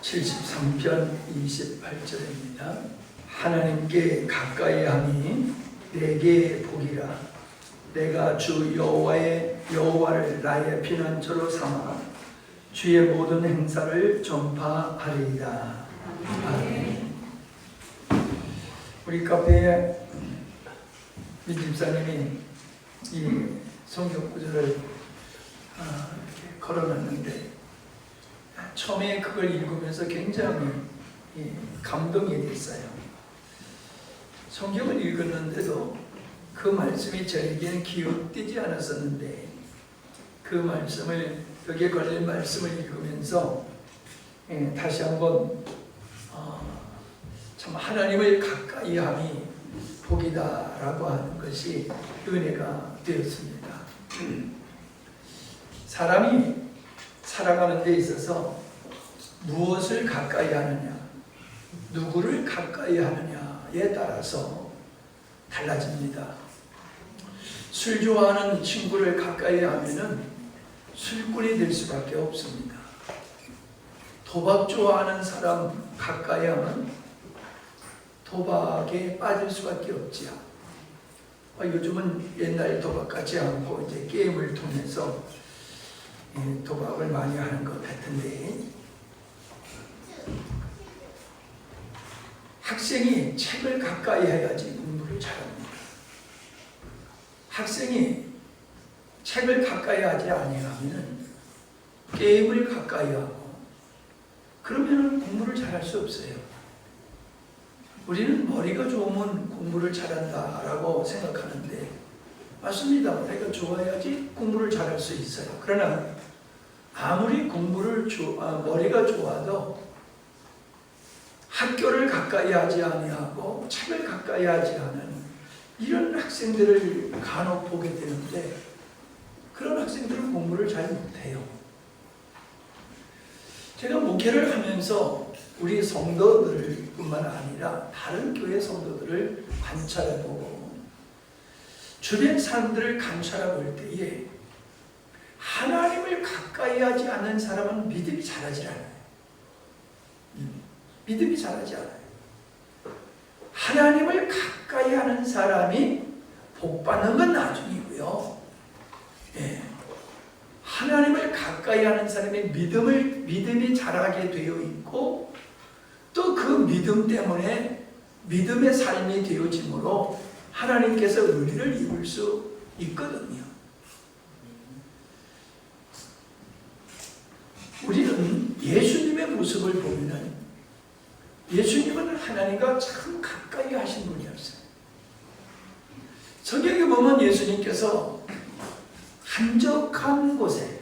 73편 28절입니다. 하나님께 가까이 함이 내게 복이라. 내가 주 여호와를 나의 피난처로 삼아 주의 모든 행사를 전파하리이다. 아멘. 우리 카페에 민 집사님이 이 성경 구절을 이렇게 걸어놨는데, 처음에 그걸 읽으면서 굉장히 감동이 됐어요. 성경을 읽었는데도 그 말씀이 저에게는 기억되지 않았었는데, 그 말씀을, 여기에 걸린 말씀을 읽으면서 다시 한번 참 하나님을 가까이 함이 복이다라고 하는 것이 은혜가 되었습니다. 사람이 살아가는 데 있어서 무엇을 가까이 하느냐, 누구를 가까이 하느냐에 따라서 달라집니다. 술 좋아하는 친구를 가까이 하면은 술꾼이 될 수밖에 없습니다. 도박 좋아하는 사람 가까이 하면 도박에 빠질 수밖에 없지요. 요즘은 옛날 도박 같지 않고 이제 게임을 통해서 도박을 많이 하는 것 같은데, 학생이 책을 가까이 해야지 공부를 잘합니다. 학생이 책을 가까이 하지 아니하면 게임을 가까이 하고, 그러면 공부를 잘할 수 없어요. 우리는 머리가 좋으면 공부를 잘한다라고 생각하는데, 맞습니다. 머리가 좋아야지 공부를 잘할 수 있어요. 그러나 아무리 머리가 좋아도 학교를 가까이 하지 아니하고 책을 가까이 하지 않은 이런 학생들을 간혹 보게 되는데, 그런 학생들은 공부를 잘 못해요. 제가 목회를 하면서 우리 성도들 뿐만 아니라 다른 교회 성도들을 관찰해보고 주변 사람들을 관찰해볼 때에 하나님을 가까이 하지 않는 사람은 믿음이 자라지 않아요. 믿음이 자라지 않아요. 하나님을 가까이 하는 사람이 복받는 건 나중이고요. 하나님을 가까이 하는 사람의 믿음이 자라게 되어 있고, 또 그 믿음 때문에 믿음의 삶이 되어지므로 하나님께서 은혜를 입을 수 있거든요. 우리는 예수님의 모습을 보면 예수님은 하나님과 참 가까이 하신 분이었어요. 성경에 보면 예수님께서 한적한 곳에,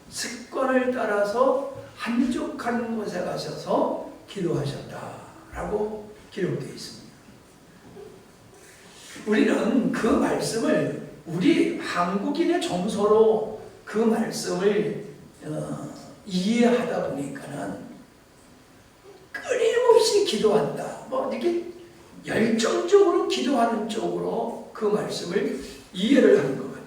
습관을 따라서 한적한 곳에 가셔서 기도하셨다라고 기록되어 있습니다. 우리는 그 말씀을 우리 한국인의 정서로 그 말씀을 이해하다 보니까는 끊임없이 기도한다, 이렇게 열정적으로 기도하는 쪽으로 그 말씀을 이해를 하는 것 같아요.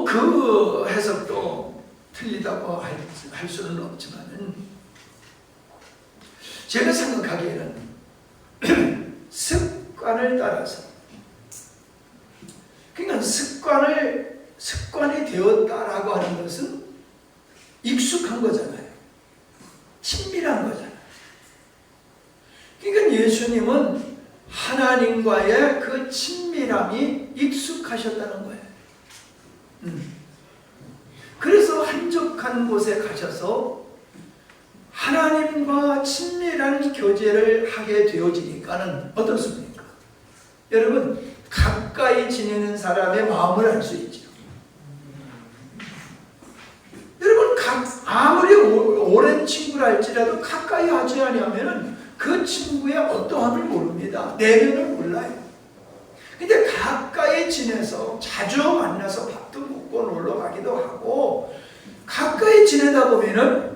그 해석도 틀리다고 할 수는 없지만은, 제가 생각하기에는 습관을 따라서, 그러니까 습관이 되었다라고 하는 것은 익숙한 거잖아요. 친밀한 거잖아요. 그러니까 예수님은 하나님과의 그 친밀함이 익숙하셨다는 거예요. 그래서 한적한 곳에 가셔서 하나님과 친밀한 교제를 하게 되어지니까는 어떻습니까? 여러분, 가까이 지내는 사람의 마음을 알 수 있죠. 여러분, 아무리 오랜 친구라 할지라도 가까이 하지 않으면 그 친구의 어떠함을 모릅니다. 내면을 몰라요. 근데 가까이 지내서 자주 만나서 밥도 먹고 놀러 가기도 하고, 가까이 지내다 보면은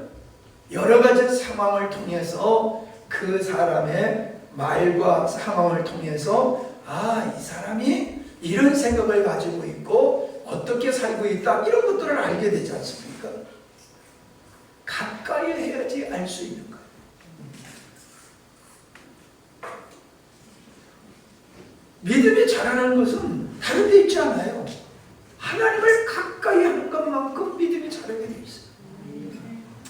여러 가지 상황을 통해서 그 사람의 말과 상황을 통해서 이 사람이 이런 생각을 가지고 있고 어떻게 살고 있다, 이런 것들을 알게 되지 않습니까? 가까이 해야지 알 수 있는 거예요. 믿음이 자라는 것은 다른 데 있지 않아요. 하나님을 가까이 하는 것만큼 믿음이 자라게 돼 있어요.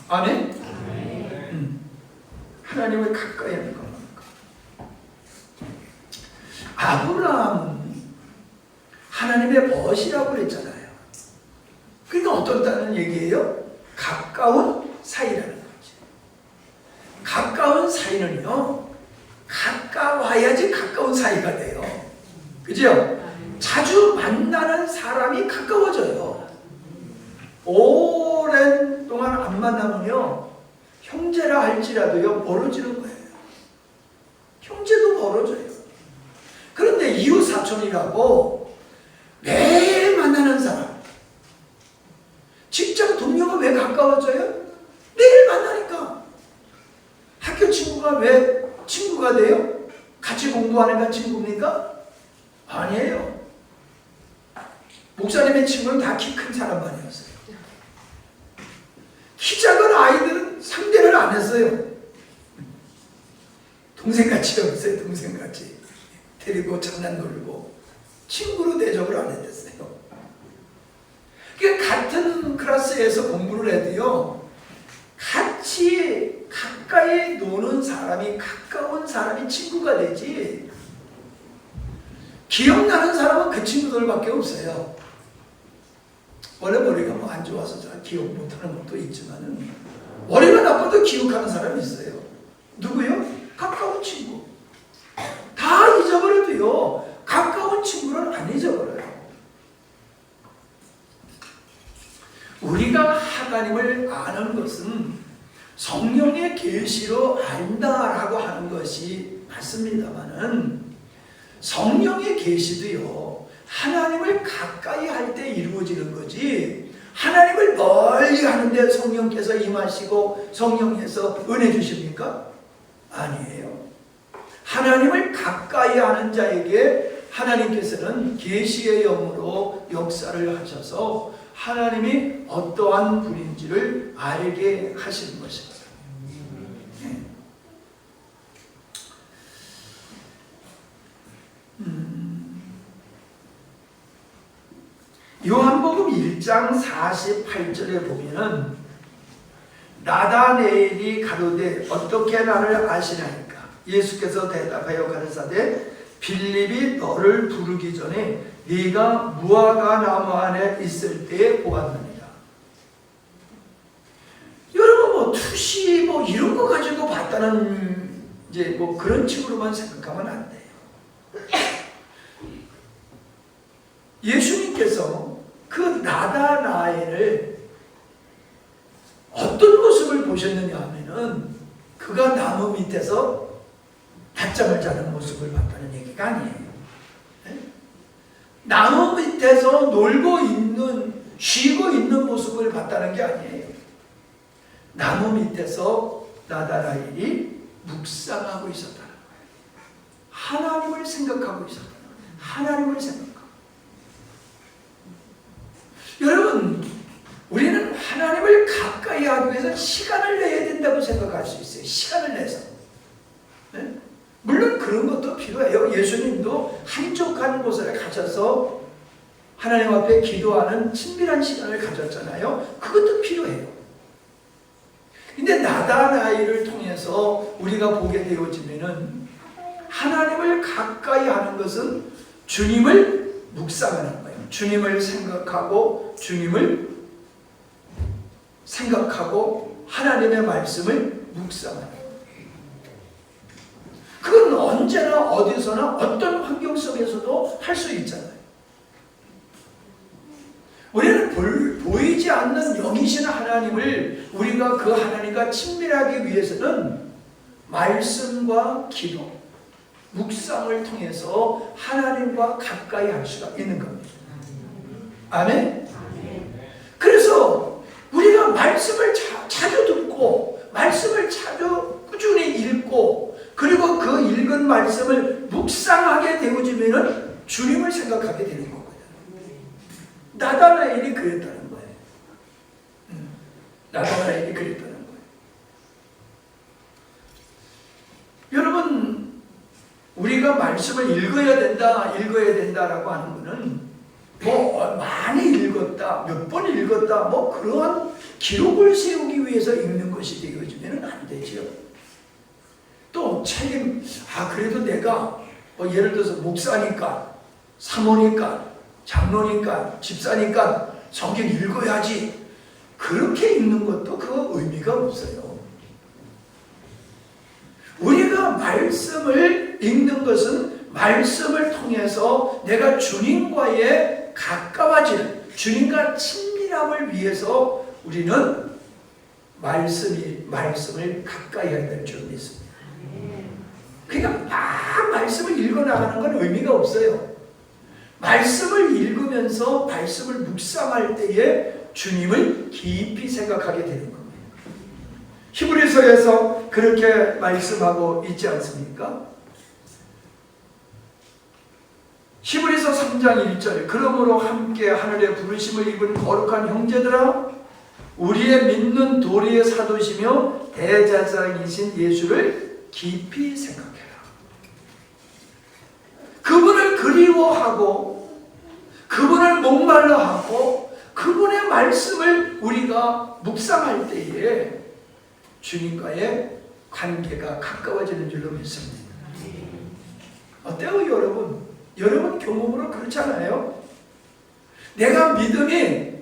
아멘? 하나님을 가까이 하는 것만큼. 아브라함은 하나님의 벗이라고 그랬잖아요. 그러니까 어떻다는 얘기예요? 가까운 사이라는 거지. 가까운 사이는요, 가까워야지 가까운 사이가 돼요. 그죠? 자주 만나는 사람이 가까워져요. 오랜 동안 안 만나면요, 형제라 할지라도요, 멀어지는 거예요. 형제도 멀어져요. 그런데 이웃 사촌이라고 매일 만나는 사람, 직장 동료가 왜 가까워져요? 매일 만나니까. 학교 친구가 왜 친구가 돼요? 같이 공부하니까 친구입니까? 아니에요. 목사님의 친구는 다 키 큰 사람만이었어요. 키 작은 아이들은 상대를 안 했어요. 동생같이 없어요. 동생같이 데리고 장난 놀고 친구로 대접을 안 했어요. 그러니까 같은 클래스에서 공부를 해도요, 같이 가까이 노는 사람이, 가까운 사람이 친구가 되지, 기억나는 사람은 그 친구들밖에 없어요. 원래 머리가 뭐 안 좋아서 잘 기억 못하는 것도 있지만은, 머리가 나빠도 기억하는 사람이 있어요. 누구요? 가까운 친구. 다 잊어버려도요, 가까운 친구는 안 잊어버려요. 우리가 하나님을 아는 것은 성령의 계시로 안다라고 하는 것이 맞습니다만은, 성령의 계시도요, 하나님을 가까이 할 때 이루어지는 거지, 하나님을 멀리 하는데 성령께서 임하시고 성령께서 은혜 주십니까? 아니에요. 하나님을 가까이 하는 자에게 하나님께서는 계시의 영으로 역사를 하셔서 하나님이 어떠한 분인지를 알게 하시는 것입니다. 요한복음 1장 48절에 보면은, 나다네엘이 가로되 어떻게 나를 아시나이까? 예수께서 대답하여 가르사대 빌립이 너를 부르기 전에 네가 무화과 나무 안에 있을 때에 보았느니라. 여러분 뭐 투시 뭐 이런 거 가지고 봤다는 이제 뭐 그런 식으로만 생각하면 안 돼요. 예수님께서 그 나다나엘을 어떤 모습을 보셨느냐 하면은, 그가 나무 밑에서 낮잠을 자는 모습을 봤다는 얘기가 아니에요. 네? 나무 밑에서 놀고 있는, 쉬고 있는 모습을 봤다는 게 아니에요. 나무 밑에서 나다나엘이 묵상하고 있었다는 거예요. 하나님을 생각하고 있었다는 거예요. 하나님을 생각하고. 여러분, 우리는 하나님을 가까이 하기 위해서 시간을 내야 된다고 생각할 수 있어요. 시간을 내서. 네? 물론 그런 것도 필요해요. 예수님도 한적한 곳에 가셔서 하나님 앞에 기도하는 친밀한 시간을 가졌잖아요. 그것도 필요해요. 근데 나다나엘을 통해서 우리가 보게 되어지면은, 하나님을 가까이 하는 것은 주님을 묵상하는 거예요. 주님을 생각하고, 주님을 생각하고 하나님의 말씀을 묵상하는 거예요. 그건 언제나 어디서나 어떤 환경 속에서도 할 수 있잖아요. 우리는 보이지 않는 영이신 하나님을, 우리가 그 하나님과 친밀하기 위해서는 말씀과 기도, 묵상을 통해서 하나님과 가까이 할 수가 있는 겁니다. 아멘? 그래서 우리가 말씀을 자주 듣고, 말씀을 자주 꾸준히 읽고, 그리고 그 읽은 말씀을 묵상하게 되어지면 주님을 생각하게 되는 거거든요. 나다나엘이 그랬다는 거예요. 나다나엘이 그랬다는 거예요. 우리가 말씀을 읽어야 된다라고 하는 것은 뭐 많이 읽었다, 몇 번 읽었다, 뭐 그러한 기록을 세우기 위해서 읽는 것이 되어지면 안 되죠. 또 책임, 그래도 내가 뭐 예를 들어서 목사니까, 사모니까, 장로니까, 집사니까 성경 읽어야지. 그렇게 읽는 것도 그 의미가 없어요. 우리가 말씀을 읽는 것은 말씀을 통해서 내가 주님과의 가까워지는, 주님과 친밀함을 위해서 우리는 말씀을 가까이 해야 될 줄 믿습니다. 그러니까 막 말씀을 읽어나가는 건 의미가 없어요. 말씀을 읽으면서 말씀을 묵상할 때에 주님을 깊이 생각하게 되는 겁니다. 히브리서에서 그렇게 말씀하고 있지 않습니까? 히브리서 3장 1절 그러므로 함께 하늘의 부르심을 입은 거룩한 형제들아 우리의 믿는 도리의 사도시며 대제사장이신 예수를 깊이 생각해라. 그분을 그리워하고 그분을 목말라하고 그분의 말씀을 우리가 묵상할 때에 주님과의 관계가 가까워지는 줄로 믿습니다. 어때요 여러분? 여러분 경험으로 그렇잖아요. 내가 믿음이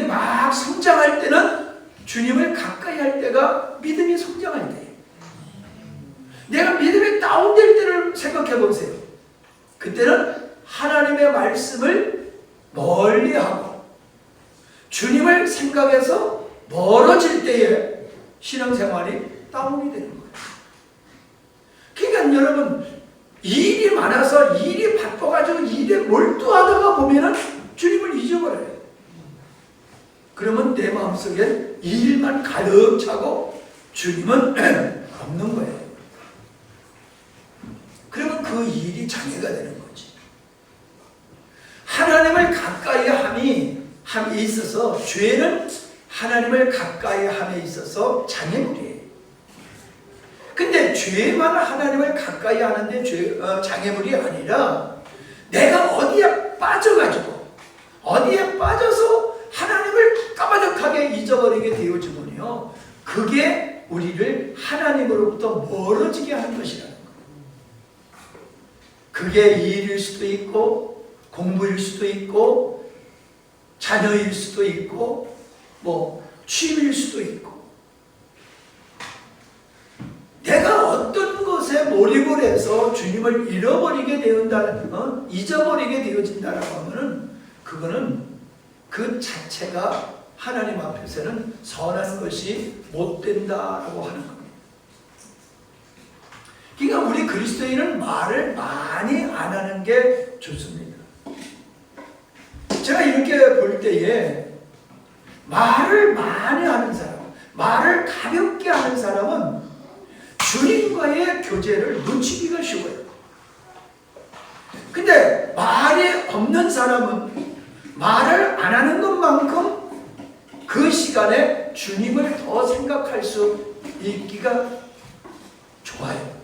막 성장할 때는 주님을 가까이 할 때가 믿음이 성장할 때예요. 내가 믿음이 다운될 때를 생각해 보세요. 그때는 하나님의 말씀을 멀리하고 주님을 생각해서 멀어질 때에 신앙생활이 다운이 되는 거예요. 그러니까 여러분 일이 많아서 일이 바빠가지고 일에 몰두하다가 보면은 주님을 잊어버려요. 그러면 내 마음속에 일만 가득 차고 주님은 없는 거예요. 그러면 그 일이 장애가 되는 거지. 하나님을 가까이 함이 있어서 죄는 하나님을 가까이 함에 있어서 장애물이에요. 근데 죄만 하나님을 가까이 하는데 장애물이 아니라 내가 어디에 빠져가지고 어디에 빠져서 하나님을 까마득하게 잊어버리게 되어지면요 그게 우리를 하나님으로부터 멀어지게 하는 것이라는 거예요. 그게 일일 수도 있고 공부일 수도 있고 자녀일 수도 있고 뭐 취미일 수도 있고 내가 어떤 것에 몰입을 해서 주님을 잃어버리게 되었다는 잊어버리게 되어진다라고 하면은 그거는 그 자체가 하나님 앞에서는 선한 것이 못 된다라고 하는 겁니다. 그러니까 우리 그리스도인은 말을 많이 안 하는 게 좋습니다. 제가 이렇게 볼 때에 말을 많이 하는 사람, 말을 가볍게 하는 사람은 주님과의 교제를 놓치기가 쉬워요. 근데 말이 없는 사람은 말을 안 하는 것만큼 그 시간에 주님을 더 생각할 수 있기가 좋아요.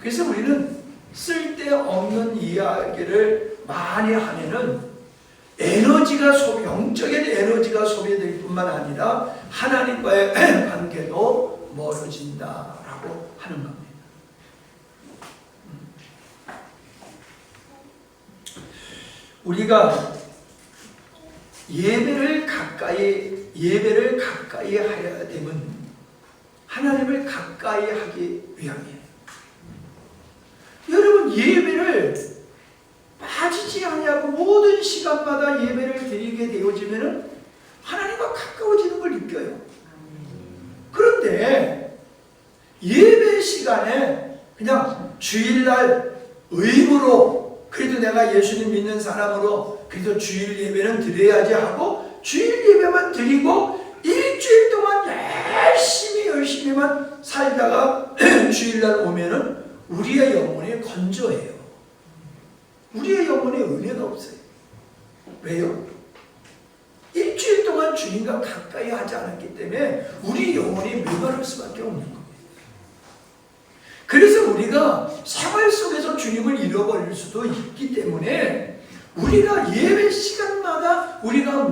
그래서 우리는 쓸데없는 이야기를 많이 하면은 영적인 에너지가 소비될 뿐만 아니라 하나님과의 관계도 멀어진다라고 하는 겁니다. 우리가 예배를 가까이 해야 되면 하나님을 가까이 하기 위함이에요. 여러분 예배를 빠지지 않냐고 모든 시간마다 예배를 드리게 되어지면은 하나님과 가까워지는 걸 느껴요. 그런데 예배 시간에 그냥 주일날 의무로 그래도 내가 예수님 믿는 사람으로 그래도 주일 예배는 드려야지 하고 주일 예배만 드리고 일주일 동안 열심히만 살다가 주일날 오면은 우리의 영혼이 건조해요. 우리의 영혼에 은혜가 없어요. 왜요? 일주일 동안 주님과 가까이 하지 않았기 때문에 우리 영혼이 메마를 수밖에 없는 겁니다. 그래서 우리가 생활 속에서 주님을 잃어버릴 수도 있기 때문에 우리가 예배 시간마다 우리가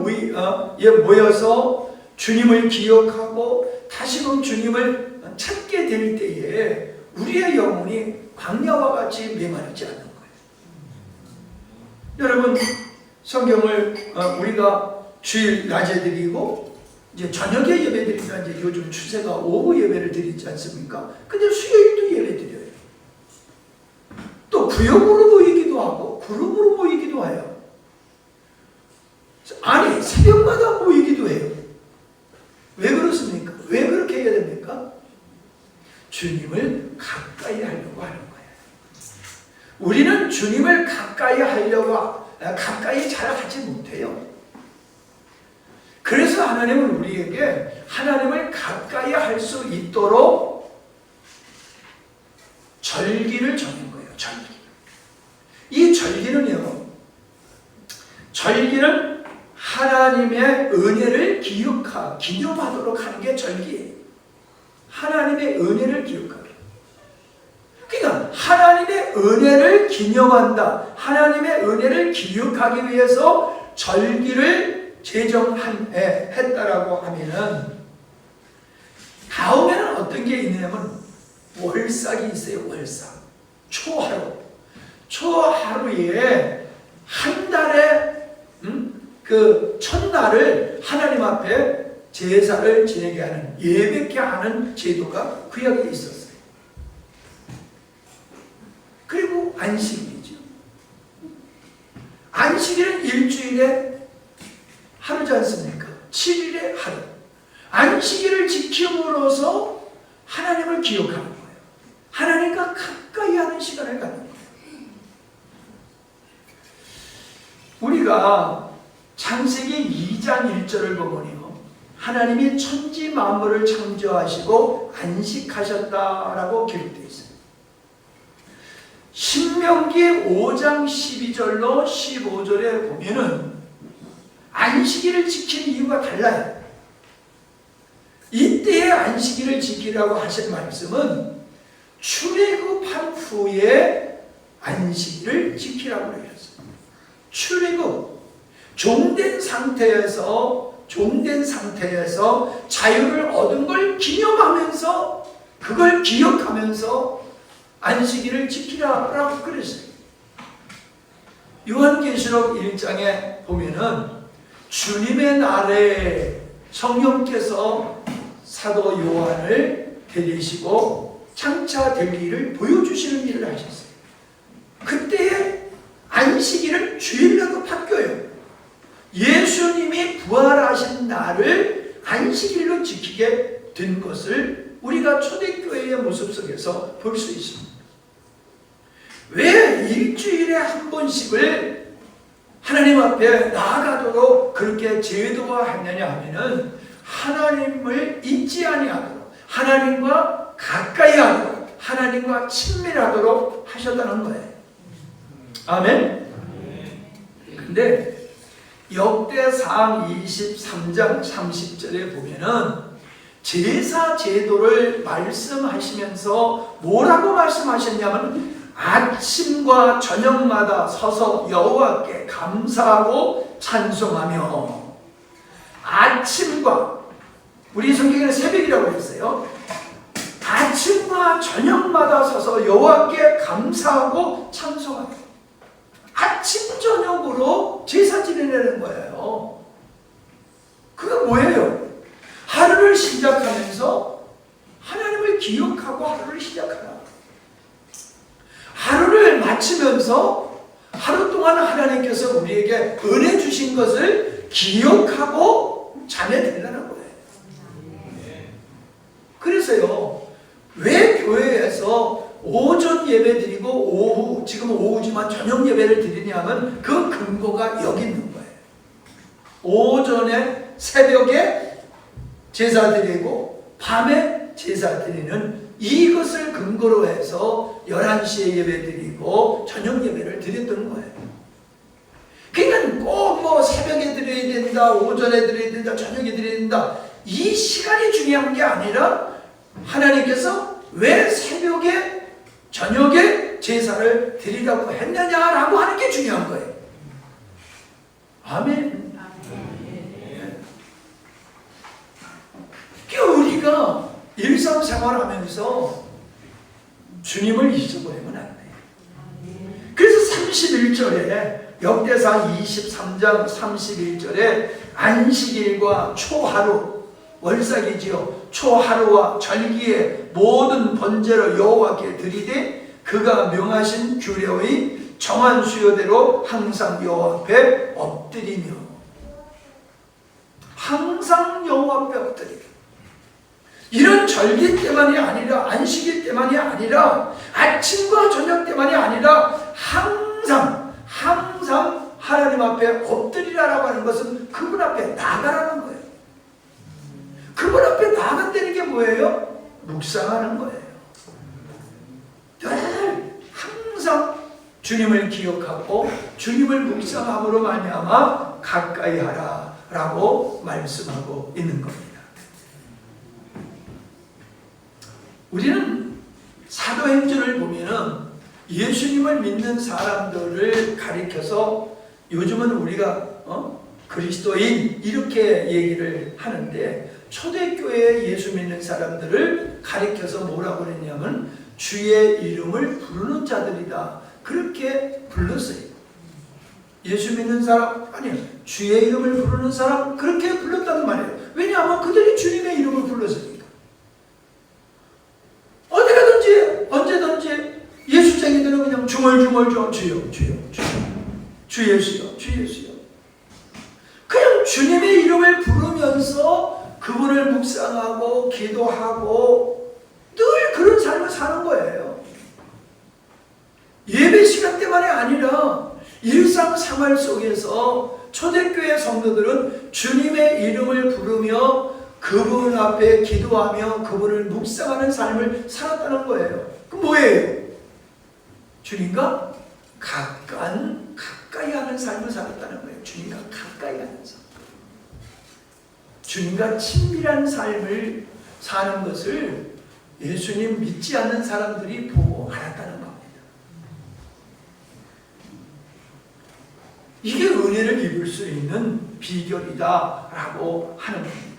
모여서 주님을 기억하고 다시금 주님을 찾게 될 때에 우리의 영혼이 광야와 같이 메마르지 않는 거예요. 여러분, 성경을 우리가 주일 낮에 드리고 이제 저녁에 예배 드리니까 이제 요즘 추세가 오후 예배를 드리지 않습니까? 근데 수요일도 예배 드려요. 또 구역으로 모이기도 하고 그룹으로 모이기도 해요. 아니, 새벽마다 모이기도 해요. 왜 그렇습니까? 왜 그렇게 해야 됩니까? 주님을 가까이 하려고 하는 거예요. 우리는 주님을 가까이 잘 하지 못해요. 그래서 하나님은 우리에게 하나님을 가까이 할 수 있도록 절기를 정한 거예요. 절기. 이 절기는 하나님의 은혜를 기념하도록 하는 게 절기예요. 하나님의 은혜를 기억하기. 그러니까 하나님의 은혜를 기념한다. 하나님의 은혜를 기억하기 위해서 절기를 제정했다라고 하면은 다음에는 어떤 게 있냐면 월삭이 있어요. 월삭. 초하루에 한 달에 그 첫날을 하나님 앞에 제사를 지내게 하는, 예배케 하는 제도가 구약에 있었어요. 그리고 안식일이죠. 안식일은 일주일에 하루지 않습니까? 7일에 하루. 안식일을 지킴으로써 하나님을 기억하는 거예요. 하나님과 가까이 하는 시간을 갖는 거예요. 우리가 창세기 2장 1절을 보면요, 하나님이 천지 만물을 창조하시고 안식하셨다라고 기록되어 있어요. 신명기 5장 12절로 15절에 보면은 안식일을 지키는 이유가 달라요. 이때의 안식일을 지키라고 하신 말씀은 출애굽한 후에 안식일을 지키라고 그랬어요. 출애굽, 종된 상태에서 자유를 얻은 걸 기념하면서, 그걸 기억하면서 안식일을 지키라라고 그랬어요. 요한계시록 1장에 보면은 주님의 날에 성령께서 사도 요한을 데리시고 장차 될 일을 보여주시는 일을 하셨어요. 그때의 안식일을 주일로 바뀌어요. 예수님이 부활하신 날을 안식일로 지키게 된 것을 우리가 초대교회의 모습 속에서 볼 수 있습니다. 왜 일주일에 한 번씩을 하나님 앞에 나아가도록 그렇게 제도화했느냐 하면은 하나님을 잊지 아니하도록, 하나님과 가까이 하도록, 하나님과 친밀하도록 하셨다는 거예요. 아멘? 근데 역대상 23장 30절에 보면은 제사 제도를 말씀하시면서 뭐라고 말씀하셨냐면 아침과 저녁마다 서서 여호와께 감사하고 찬송하며, 아침과, 우리 성경에는 새벽이라고 했어요. 아침과 저녁마다 서서 여호와께 감사하고 찬송하며, 아침 저녁으로 제사 지내는 거예요. 그게 뭐예요? 하루를 시작하면서 하나님을 기억하고 하루를 시작하라. 하루를 마치면서 하루 동안 하나님께서 우리에게 은혜 주신 것을 기억하고 잠에 들라는 거예요. 그래서요, 왜 교회에서 오전 예배 드리고 오후, 지금은 오후지만 저녁 예배를 드리냐면 그 근거가 여기 있는 거예요. 오전에 새벽에 제사 드리고 밤에 제사 드리는 이것을 근거로 해서 11시에 예배 드리고 저녁 예배를 드렸던 거예요. 그러니까 꼭 뭐 새벽에 드려야 된다, 오전에 드려야 된다, 저녁에 드려야 된다, 이 시간이 중요한 게 아니라 하나님께서 왜 새벽에 저녁에 제사를 드리라고 했느냐라고 하는 게 중요한 거예요. 아멘. 그러니까 우리가 일상생활하면서 주님을 잊어버리면 안 돼요. 그래서 31절에 역대상 23장 31절에 안식일과 초하루, 월삭이지요, 초하루와 절기에 모든 번제를 여호와께 드리되 그가 명하신 규례의 정한 수요대로 항상 여호와 앞에 엎드리며, 항상 여호와 앞에 엎드리며, 이런 절기 때만이 아니라 안식일 때만이 아니라 아침과 저녁 때만이 아니라 항상 하나님 앞에 엎드리라라고 하는 것은 그분 앞에 나가라는 거예요. 그분 앞에 나간다는 게 뭐예요? 묵상하는 거예요. 늘 항상 주님을 기억하고 주님을 묵상함으로 말미암아 가까이 하라라고 말씀하고 있는 겁니다. 우리는 사도행전을 보면은 예수님을 믿는 사람들을 가리켜서 요즘은 우리가 그리스도인 이렇게 얘기를 하는데, 초대교회에 예수 믿는 사람들을 가리켜서 뭐라고 그랬냐면 주의 이름을 부르는 자들이다, 그렇게 불렀어요. 예수 믿는 사람, 아니요, 주의 이름을 부르는 사람, 그렇게 불렀단 말이에요. 왜냐하면 그들이 주님의 이름을 불렀으니까. 어디 가든지 언제든지 예수쟁이들은 그냥 중얼중얼 주여 주 예수여 그냥 주님의 이름을 부르면서 그분을 묵상하고 기도하고 늘 그런 삶을 사는 거예요. 예배 시간 때만이 아니라 일상생활 속에서 초대교회 성도들은 주님의 이름을 부르며 그분 앞에 기도하며 그분을 묵상하는 삶을 살았다는 거예요. 그럼 뭐예요? 주님과 가까이 하는 삶을 살았다는 거예요. 주님과 가까이 하는 삶. 주님과 친밀한 삶을 사는 것을 예수님 믿지 않는 사람들이 보고 알았다는 겁니다. 이게 은혜를 입을 수 있는 비결이다라고 하는 겁니다.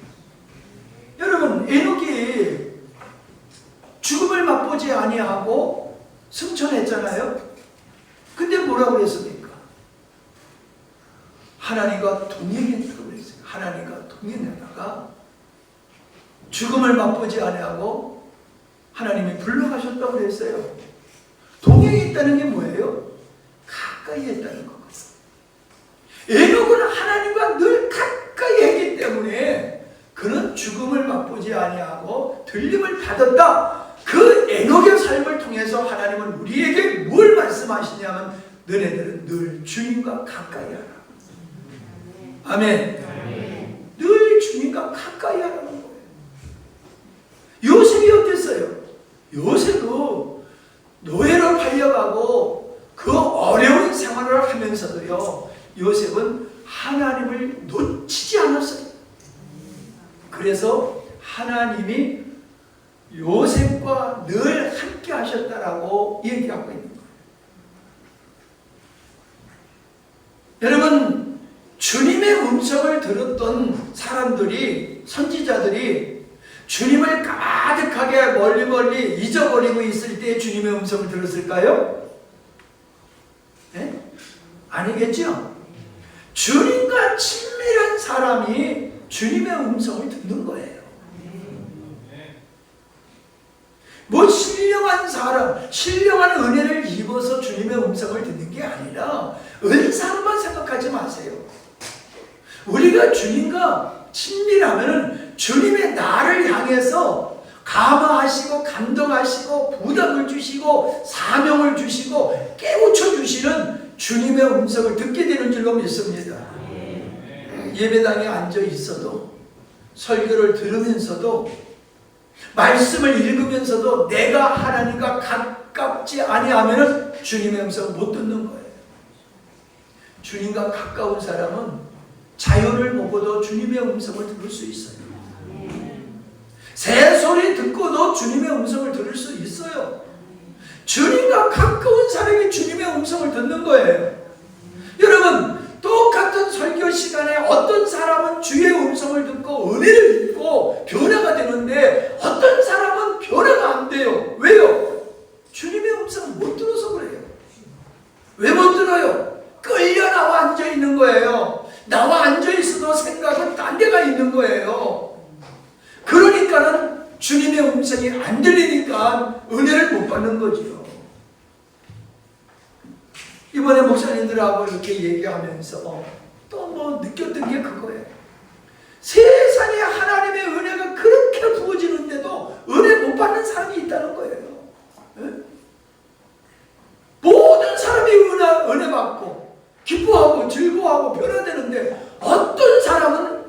여러분, 에녹이 죽음을 맛보지 아니하고 승천했잖아요. 근데 뭐라고 그랬습니까? 하나님과 동행했다고 그랬어요. 하나님과 동행하다가 죽음을 맛보지 아니하고 하나님이 불러가셨다고 그랬어요. 동행했다는 게 뭐예요? 가까이 했다는 거거든요. 에녹은 하나님과 늘 가까이 했기 때문에 그는 죽음을 맛보지 아니하고 들림을 받았다. 그 에녹의 삶을 통해서 하나님은 우리에게 뭘 말씀하시냐면 너네들은 늘 주님과 가까이 하라. 아멘. 늘 주님과 가까이 하라는 거예요. 요셉이 어땠어요? 요셉도 노예로 팔려가고 그 어려운 생활을 하면서도요, 요셉은 하나님을 놓치지 않았어요. 그래서 하나님이 요셉과 늘 함께 하셨다라고 얘기하고 있는 거예요. 여러분, 주님의 음성을 들었던 사람들이, 선지자들이 주님을 가득하게 멀리 잊어버리고 있을 때 주님의 음성을 들었을까요? 네? 아니겠죠? 주님과 친밀한 사람이 주님의 음성을 듣는 거예요. 뭐 신령한 사람, 신령한 은혜를 입어서 주님의 음성을 듣는 게 아니라 은사로만 생각하지 마세요. 우리가 주님과 친밀하면 주님의 나를 향해서 감화하시고 감동하시고 부담을 주시고 사명을 주시고 깨우쳐 주시는 주님의 음성을 듣게 되는 줄로 믿습니다. 예배당에 앉아 있어도, 설교를 들으면서도, 말씀을 읽으면서도 내가 하나님과 가깝지 아니하면 주님의 음성을 못 듣는 거예요. 주님과 가까운 사람은 자연을 보고도 주님의 음성을 들을 수 있어요. 새소리 듣고도 주님의 음성을 들을 수 있어요. 주님과 가까운 사람이 주님의 음성을 듣는 거예요. 여러분, 똑같은 설교 시간에 어떤 사람은 주의 음성을 듣고 은혜를 입고 변화가 되는데 어떤 사람은 변화가 안 돼요. 왜요? 주님의 음성을 못 들어서 그래요. 왜 못 들어요? 끌려 나와 앉아 있는 거예요. 나와 앉아 있어도 생각은 딴 데가 있는 거예요. 그러니까는 주님의 음성이 안 들리니까 은혜를 못 받는 거지요. 이번에 목사님들하고 이렇게 얘기하면서 또 뭐 느꼈던 게 그거예요. 세상에 하나님의 은혜가 그렇게 부어지는데도 은혜 못 받는 사람이 있다는 거예요. 네? 모든 사람이 은혜 받고 기뻐하고 즐거워하고 변화되는데 어떤 사람은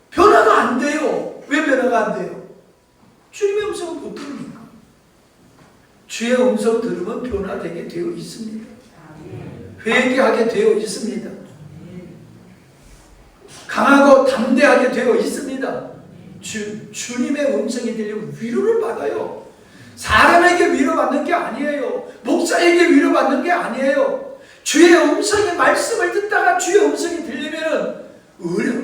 변화가 안 돼요. 왜 변화가 안 돼요? 주님의 음성을 못 들으니까. 주의 음성 들으면 변화되게 되어 있습니다. 회개하게 되어 있습니다. 강하고 담대하게 되어 있습니다. 주님의 음성이 들리면 위로를 받아요. 사람에게 위로받는 게 아니에요. 목사에게 위로받는 게 아니에요. 주의 음성의 말씀을 듣다가 주의 음성이 들리면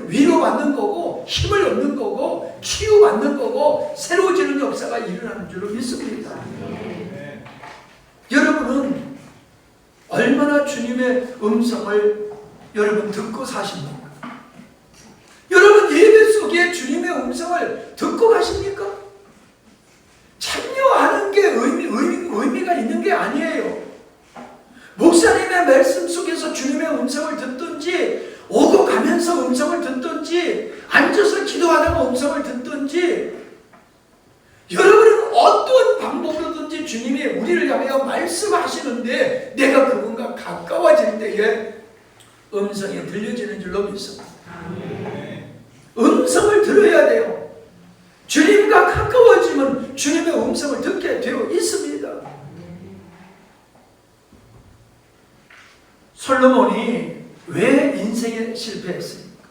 위로받는 거고 힘을 얻는 거고 치유받는 거고 새로워지는 역사가 일어나는 줄로 믿습니다. 여러분은 얼마나 주님의 음성을 여러분 듣고 사십니까? 여러분 예배 속에 주님의 음성을 듣고 가십니까? 참여하는 게 의미가 있는 게 아니에요. 목사님의 말씀 속에서 주님의 음성을 듣든지 오고 가면서 음성을 듣든지 앉아서 기도하다가 음성을 듣든지 여러분은 어떤 방법으로든지 주님이 우리를 향하여 말씀하시는데 내가 그분과 가까워질 때에 음성이 들려지는 줄로 믿습니다. 음성을 들어야 돼요. 주님과 가까워지면 주님의 음성을 듣게 되어 있습니다. 솔로몬이 왜 인생에 실패했습니까?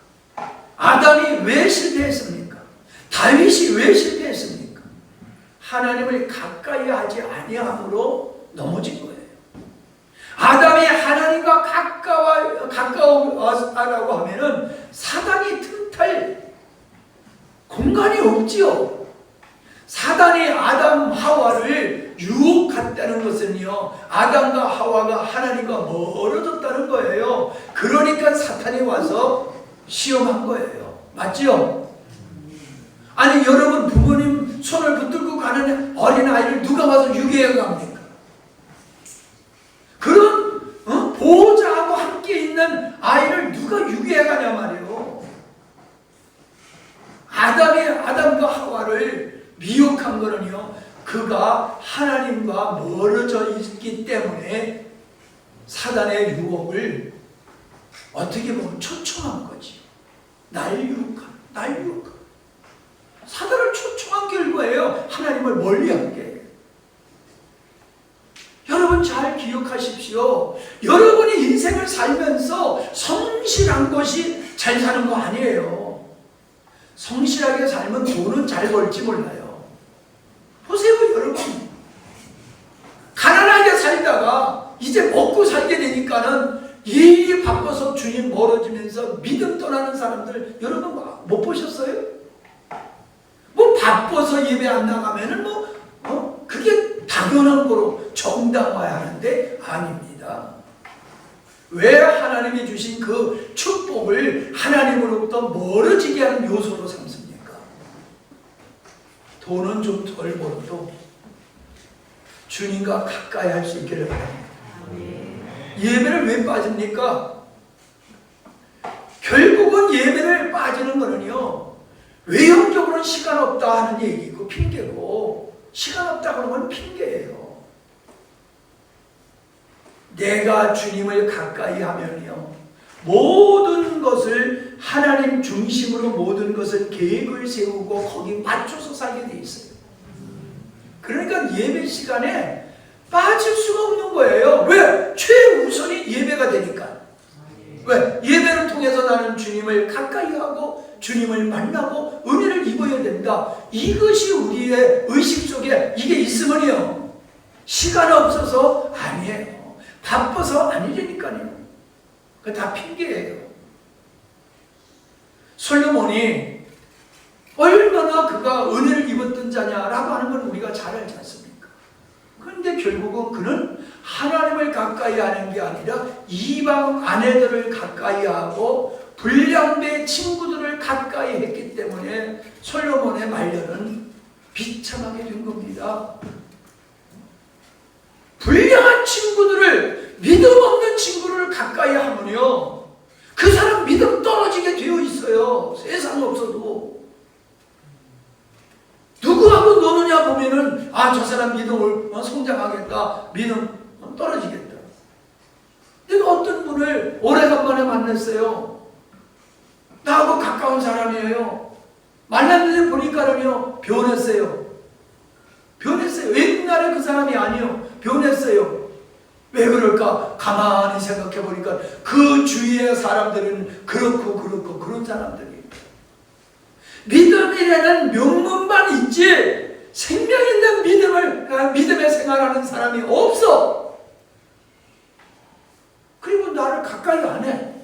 아담이 왜 실패했습니까? 다윗이 왜 실패했습니까? 하나님을 가까이 하지 아니함으로 넘어진 거예요. 아담이 하나님과 가까워하라고 하면은 사단이 틈탈 공간이 없지요. 사단이 아담 하와를 유혹했다는 것은요, 아담과 하와가 하나님과 멀어졌다는 거예요. 그러니까 사탄이 와서 시험한 거예요. 맞지요? 아니 여러분 부모님 손을 붙들고 가는 어린아이를 누가 와서 유괴해 갑니까? 그런 보호자하고 함께 있는 아이를 누가 유괴해 가냐 말이에요. 아담이 아담과 하와를 미혹한 거는요, 그가 하나님과 멀어져 있기 때문에 사단의 유혹을 어떻게 보면 초청한 거지. 날 유혹한. 사단을 초청한 결과예요. 하나님을 멀리한 게. 여러분 잘 기억하십시오. 여러분이 인생을 살면서 성실한 것이 잘 사는 거 아니에요. 성실하게 살면 돈은 잘 벌지 몰라요. 보세요 여러분. 가난하게 살다가 이제 먹고 살게 되니까는 일이 바빠서 주님 멀어지면서 믿음 떠나는 사람들 여러분 못 보셨어요? 뭐 바빠서 예배 안 나가면은 그게 당연한 거로 정당화해야 하는데 아닙니다. 왜 하나님이 주신 그 축복을 하나님으로부터 멀어지게 하는 요소로 삼습니까? 돈은 좀 덜 벌어도 주님과 가까이 할 수 있기를 바랍니다. 예배를 왜 빠집니까? 결국은 예배를 빠지는 거는요, 외형적으로는 시간 없다 하는 얘기고 핑계고, 시간 없다 그러면 핑계예요. 내가 주님을 가까이 하면요, 모든 것을 하나님 중심으로 모든 것을 계획을 세우고 거기 맞춰서 살게 돼 있어요. 그러니까 예배 시간에 빠질 수가 없는 거예요. 왜? 최우선이 예배가 되니까. 왜? 예배를 통해서 나는 주님을 가까이 하고 주님을 만나고 은혜를 입어야 된다. 이것이 우리의 의식 속에 이게 있으면요, 시간 없어서 아니에요. 바빠서 아니라니까요. 그거 다 핑계예요. 솔로몬이 얼마나 그가 은혜를 입었던 자냐라고 하는 건 우리가 잘 알지 않습니까? 그런데 결국은 그는 하나님을 가까이 하는 게 아니라 이방 아내들을 가까이 하고 불량배 친구들을 가까이 했기 때문에 솔로몬의 말년은 비참하게 된 겁니다. 불량한 친구들을, 믿음 없는 친구를 가까이 하면요, 그 사람 믿음 떨어지게 되어 있어요. 세상 없어도. 누구하고 노느냐 보면은 저 사람 믿음을 성장하겠다, 믿음 떨어지겠다. 내가 어떤 분을 오래간만에 만났어요. 나하고 가까운 사람이에요. 만났는데 보니까는요, 변했어요. 옛날에 그 사람이 아니요, 변했어요. 왜 그럴까? 가만히 생각해 보니까 그 주위의 사람들은 그렇고 그런 사람들이. 믿음이라는 명문만 있지 생명 있는 믿음의 생활하는 사람이 없어. 그리고 나를 가까이 안 해.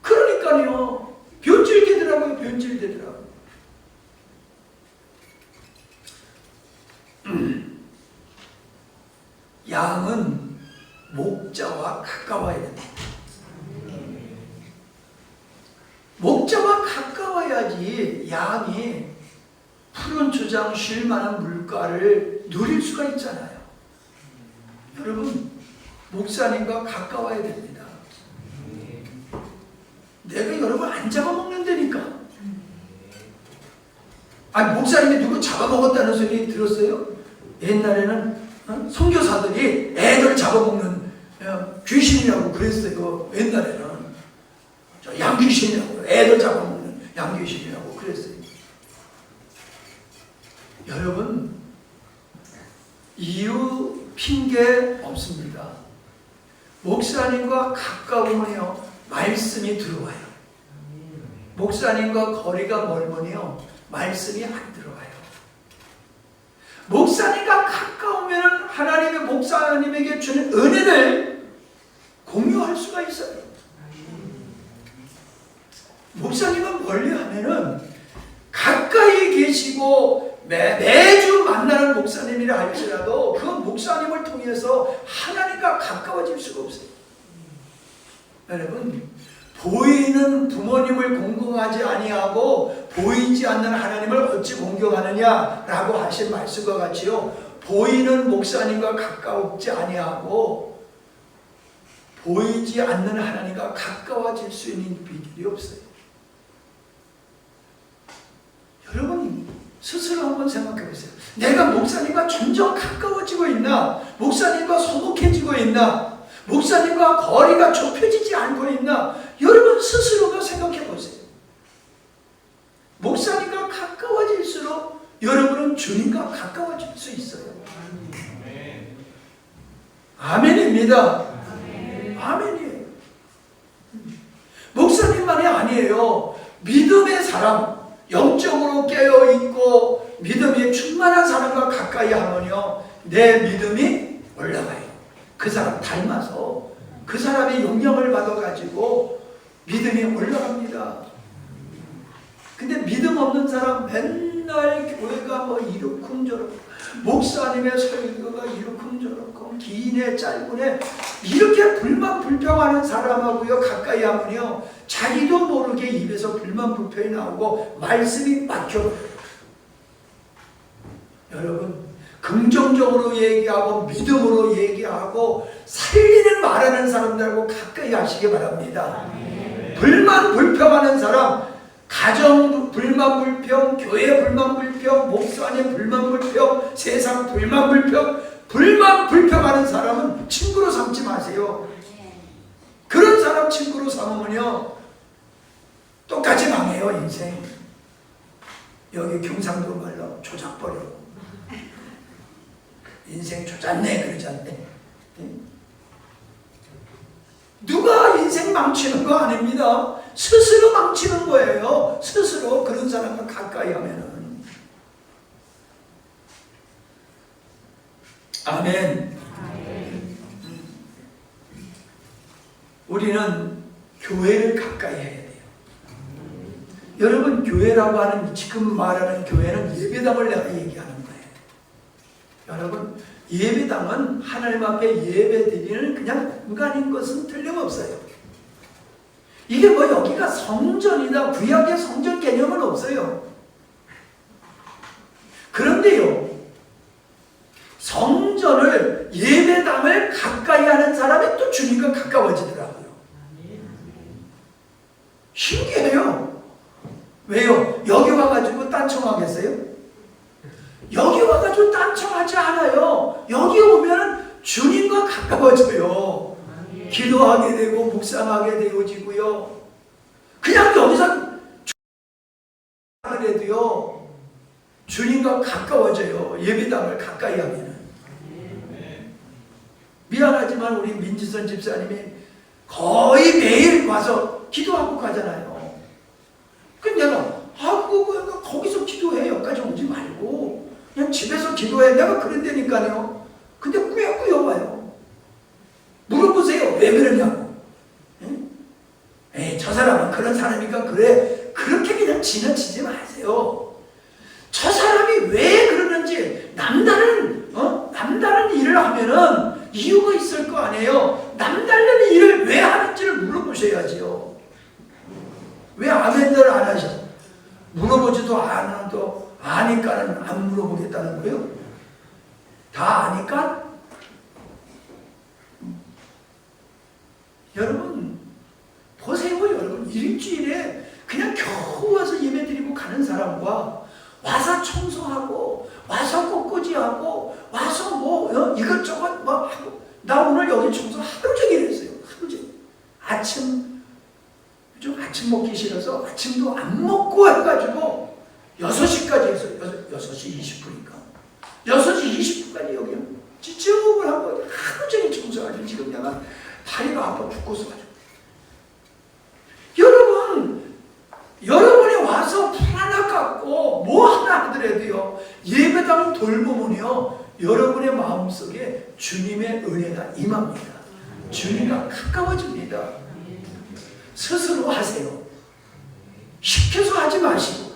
그러니까요, 변질되더라고요. 양은 목자와 가까워야 된다. 목자와 가까워야지 양이 푸른 초장 쉴 만한 물가를 누릴 수가 있잖아요. 여러분, 목사님과 가까워야 됩니다. 내가 여러분 안 잡아먹는다니까. 목사님이 누구 잡아먹었다는 소리 들었어요? 옛날에는 선교사들이 애들 잡아먹는 귀신이라고 그랬어요. 옛날에는 양귀신이라고, 애들 잡아먹는 양귀신이라고 그랬어요. 여러분, 이유 핑계 없습니다. 목사님과 가까우면요, 말씀이 들어와요. 목사님과 거리가 멀면요, 말씀이 안 들어와요. 목사님과 가까우면 하나님의 목사님에게 주는 은혜를 공유할 수가 있어요. 목사님은 멀리 하면은 가까이 계시고 매주 만나는 목사님이라 할지라도 그 목사님을 통해서 하나님과 가까워질 수가 없어요. 여러분, 보이는 부모님을 공경하지 아니하고 보이지 않는 하나님을 어찌 공경하느냐라고 하신 말씀과 같이요, 보이는 목사님과 가까우지 아니하고 보이지 않는 하나님과 가까워질 수 있는 비결이 없어요. 여러분, 스스로 한번 생각해 보세요. 내가 목사님과 점점 가까워지고 있나? 목사님과 소독해지고 있나? 목사님과 거리가 좁혀지지 않고 있나? 여러분 스스로가 생각해 보세요. 목사님과 가까워질수록 여러분은 주님과 가까워질 수 있어요. 아멘입니다. 아멘이에요. 목사님만이 아니에요. 믿음의 사람, 영적으로 깨어있고 믿음이 충만한 사람과 가까이 하면요, 내 믿음이 올라가요. 그 사람 닮아서 그 사람의 영향을 받아가지고 믿음이 올라갑니다. 근데 믿음 없는 사람 맨날 교회가 이렇쿵저렇쿵, 목사님의 설교가 이렇쿵저렇쿵, 기인의 짧은에 이렇게 불만불평하는 사람하고요 가까이 하면요, 자기도 모르게 입에서 불만불평이 나오고 말씀이 막혀요. 여러분, 긍정적으로 얘기하고 믿음으로 얘기하고 살리는 말하는 사람들하고 가까이 하시기 바랍니다. 불만불평하는 사람, 가정 불만불평, 교회 불만불평, 목사님 불만불평, 세상 불만불평하는 사람은 친구로 삼지 마세요. 그런 사람 친구로 삼으면요, 똑같이 망해요, 인생. 여기 경상도 말로 조작버려. 인생 조졌네, 그러지 않네. 누가 인생 망치는 거 아닙니다. 스스로 망치는 거예요. 스스로 그런 사람과 가까이 하면은. 아멘. 우리는 교회를 가까이 해야 돼요. 여러분, 교회라고 하는, 지금 말하는 교회는 예배당을 내가 얘기하는 거예요. 여러분, 예배당은 하나님 앞에 예배드리는 그냥 공간인 것은 틀림없어요. 이게 뭐 여기가 성전이다, 구약의 성전 개념은 없어요. 그런데요, 성전을, 예배당을 가까이 하는 사람이 또 주님과 가까워지더라고요. 신기해요. 왜요? 여기 와가지고 딴청하겠어요? 여기 와가지고 딴청하지 않아요. 여기 오면 주님과 가까워져요. 기도하게 되고 묵상하게 되어지고요. 그냥 여기서 하더라도요, 주님과 가까워져요. 예배당을 가까이 하면은. 미안하지만 우리 민지선 집사님이 거의 매일 와서 기도하고 가잖아요. 그럼 내가 거기서 기도해, 여기까지 오지 말고 그냥 집에서 기도해, 내가 그런다니까요. 근데 꾸역꾸역 와요. 물어보세요, 왜 그러냐고. 에이, 저 사람은 그런 사람이니까 그래, 그렇게 그냥 지나치지 마세요. 저 사람이 왜 그러는지 남다른 일을 하면은 이유가 있을 거 아니에요. 남다른 일을 왜 하는지를 물어보셔야지요. 왜 아멘들을 안 하셔? 물어보지도 않아도 아니까는 안 물어보겠다는 거예요? 다 아니까? 여러분, 보세요. 여러분, 일주일에 그냥 겨우 와서 예배 드리고 가는 사람과 와서 청소하고 와서 꽃꽂이하고 와서 뭐 이것저것 뭐 하고, 나 오늘 여기 청소 하루 종일 했어요. 하루 종일. 요즘 아침 먹기 싫어서 아침도 안 먹고 해가지고 6시까지 했어요. 6시 20분이니까 6시 20분까지 여기 지적을 하고 하루 종일 청소하죠. 지금 내가 다리가 아파 죽겠어 가지고. 여러분이 와서 풀 하나 깎고 뭐 하나 하더라도요, 예배당 돌보면요, 여러분의 마음속에 주님의 은혜가 임합니다. 주님과 가까워집니다. 스스로 하세요. 시켜서 하지 마시고,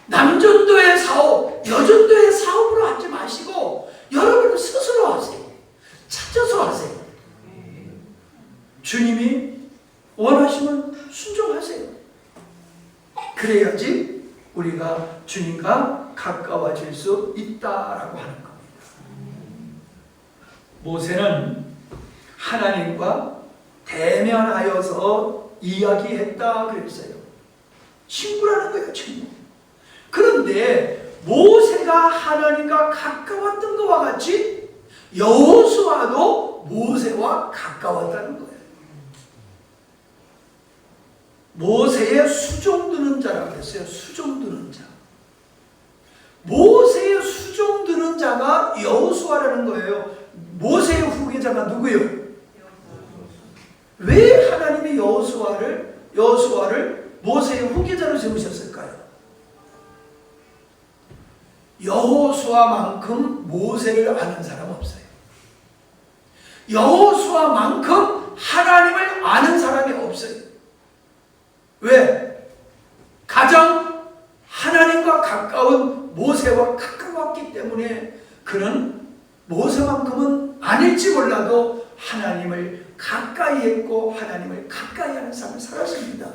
남전도의 사업, 여전도의 사업으로 하지 마시고 여러분은 스스로 하세요. 찾아서 하세요. 주님이 원하시면 순종하세요. 그래야지 우리가 주님과 가까워질 수 있다라고 하는 겁니다. 모세는 하나님과 대면하여서 이야기했다 그랬어요. 친구라는 거예요, 친구. 그런데 모세가 하나님과 가까웠던 것과 같이 여호수아도 모세와 가까웠다는 거예요. 모세의 수종드는 자라고 했어요. 수종드는 자. 모세의 수종드는 자가 여호수아라는 거예요. 모세의 후계자가 누구예요? 왜 하나님이 여호수아를 모세의 후계자로 세우셨을까요? 여호수아만큼 모세를 아는 사람 없어요. 여호수아만큼 하나님을 아는 사람이 없어요. 왜? 가장 하나님과 가까운 모세와 가까웠기 때문에 그는 모세만큼은 아닐지 몰라도 하나님을 가까이 했고 하나님을 가까이 하는 삶을 살았습니다.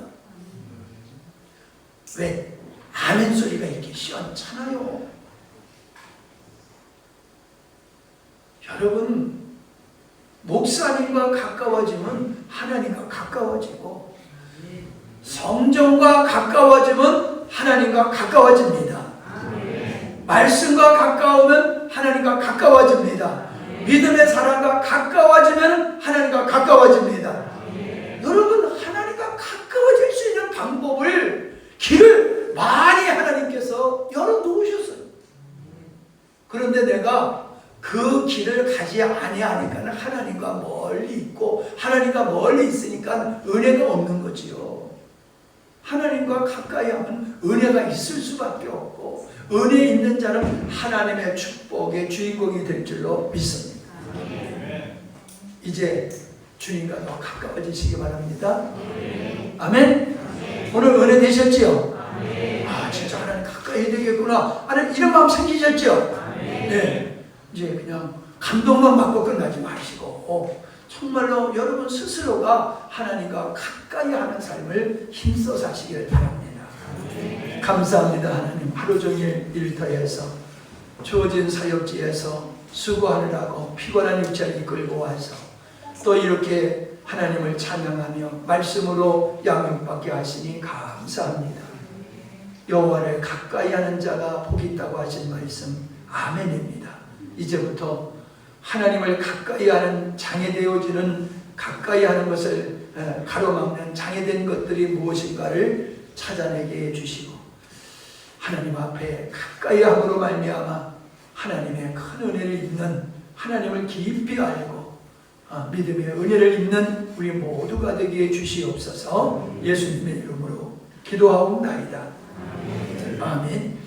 왜? 아멘 소리가 이렇게 시원찮아요. 여러분, 목사님과 가까워지면 하나님과 가까워지고, 성경과 가까워지면 하나님과 가까워집니다. 말씀과 가까우면 하나님과 가까워집니다. 믿음의 사랑과 가까워지면 하나님과 가까워집니다. 여러분, 하나님과 가까워질 수 있는 방법을, 길을 많이 하나님께서 열어놓으셨어요. 그런데 내가 그 길을 가지 아니하니까 하나님과 멀리 있고, 하나님과 멀리 있으니까 은혜가 없는 거지요. 하나님과 가까이 하면 은혜가 있을 수밖에 없고, 은혜 있는 자는 하나님의 축복의 주인공이 될 줄로 믿습니다. 이제 주님과 더 가까워지시기 바랍니다. 아멘. 오늘 은혜 되셨지요? 아, 진짜 하나님 가까이 되겠구나 하는 이런 마음 생기셨죠? 네. 이제 그냥 감동만 받고 끝나지 마시고 정말로 여러분 스스로가 하나님과 가까이 하는 삶을 힘써 사시길 바랍니다. 감사합니다. 하나님, 하루 종일 일터에서 주어진 사역지에서 수고하느라고 피곤한 육체를 이끌고 와서 또 이렇게 하나님을 찬양하며 말씀으로 양육받게 하시니 감사합니다. 여호와를 가까이 하는 자가 복이 있다고 하신 말씀 아멘입니다. 이제부터 하나님을 가까이 하는 장애되어지는 가까이 하는 것을 가로막는 장애된 것들이 무엇인가를 찾아내게 해주시고 하나님 앞에 가까이 함으로 말미암아 하나님의 큰 은혜를 입는, 하나님을 깊이 알고 믿음의 은혜를 입는 우리 모두가 되게 해주시옵소서. 예수님의 이름으로 기도하옵나이다. 아멘.